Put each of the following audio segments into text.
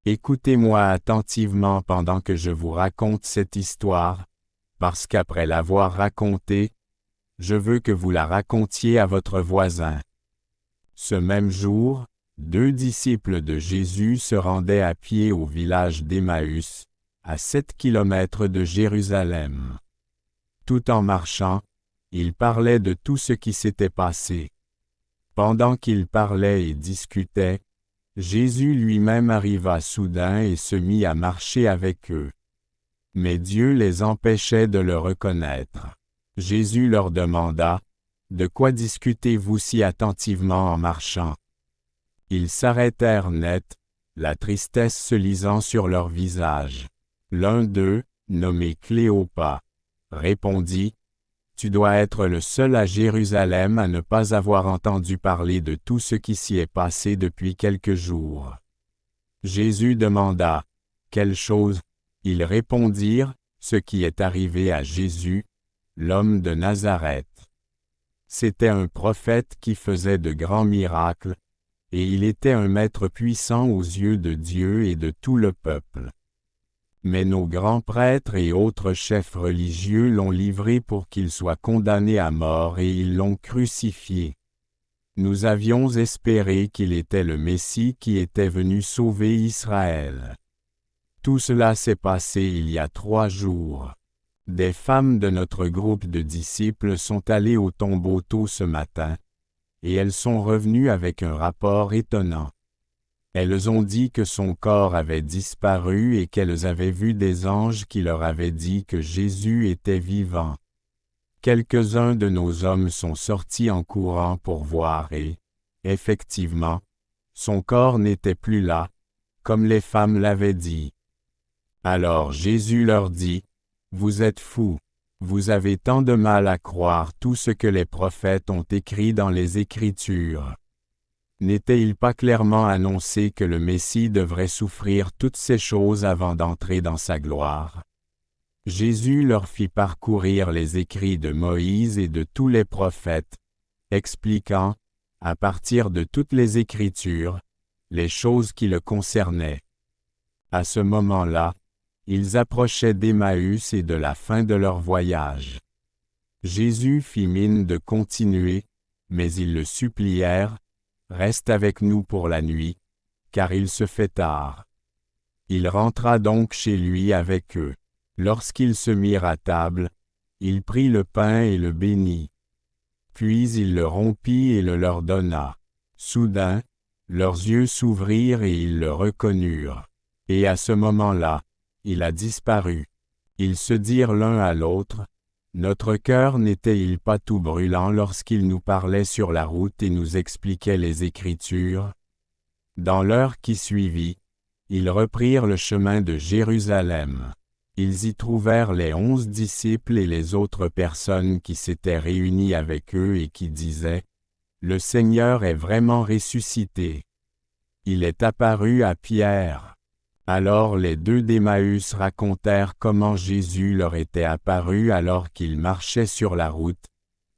Écoutez-moi attentivement pendant que je vous raconte cette histoire, parce qu'après l'avoir racontée, je veux que vous la racontiez à votre voisin. Ce même jour, 2 disciples de Jésus se rendaient à pied au village d'Emmaüs, à 7 kilomètres de Jérusalem. Tout en marchant, ils parlaient de tout ce qui s'était passé. Pendant qu'ils parlaient et discutaient, Jésus lui-même arriva soudain et se mit à marcher avec eux. Mais Dieu les empêchait de le reconnaître. Jésus leur demanda, « De quoi discutez-vous si attentivement en marchant ?» Ils s'arrêtèrent net, la tristesse se lisant sur leurs visages. L'un d'eux, nommé Cléopas, répondit, « Tu dois être le seul à Jérusalem à ne pas avoir entendu parler de tout ce qui s'y est passé depuis quelques jours. » Jésus demanda, « Quelle chose ?» Ils répondirent, « Ce qui est arrivé à Jésus, l'homme de Nazareth. C'était un prophète qui faisait de grands miracles, et il était un maître puissant aux yeux de Dieu et de tout le peuple. Mais nos grands prêtres et autres chefs religieux l'ont livré pour qu'il soit condamné à mort et ils l'ont crucifié. Nous avions espéré qu'il était le Messie qui était venu sauver Israël. Tout cela s'est passé il y a 3 jours. Des femmes de notre groupe de disciples sont allées au tombeau tôt ce matin, et elles sont revenues avec un rapport étonnant. Elles ont dit que son corps avait disparu et qu'elles avaient vu des anges qui leur avaient dit que Jésus était vivant. Quelques-uns de nos hommes sont sortis en courant pour voir et, effectivement, son corps n'était plus là, comme les femmes l'avaient dit. Alors Jésus leur dit, « Vous êtes fous, vous avez tant de mal à croire tout ce que les prophètes ont écrit dans les Écritures. N'était-il pas clairement annoncé que le Messie devrait souffrir toutes ces choses avant d'entrer dans sa gloire? » Jésus leur fit parcourir les écrits de Moïse et de tous les prophètes, expliquant, à partir de toutes les Écritures, les choses qui le concernaient. À ce moment-là, ils approchaient d'Emmaüs et de la fin de leur voyage. Jésus fit mine de continuer, mais ils le supplièrent, « Reste avec nous pour la nuit, car il se fait tard. » Il rentra donc chez lui avec eux. Lorsqu'ils se mirent à table, il prit le pain et le bénit. Puis il le rompit et le leur donna. Soudain, leurs yeux s'ouvrirent et ils le reconnurent. Et à ce moment-là, il a disparu. Ils se dirent l'un à l'autre, « Notre cœur n'était-il pas tout brûlant lorsqu'il nous parlait sur la route et nous expliquait les Écritures ?» Dans l'heure qui suivit, ils reprirent le chemin de Jérusalem. Ils y trouvèrent les 11 disciples et les autres personnes qui s'étaient réunies avec eux et qui disaient, « Le Seigneur est vraiment ressuscité. Il est apparu à Pierre. » Alors les 2 d'Emmaüs racontèrent comment Jésus leur était apparu alors qu'ils marchaient sur la route,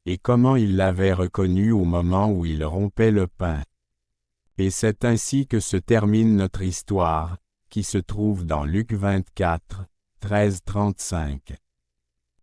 et comment ils l'avaient reconnu au moment où il rompait le pain. Et c'est ainsi que se termine notre histoire, qui se trouve dans Luc 24, 13-35.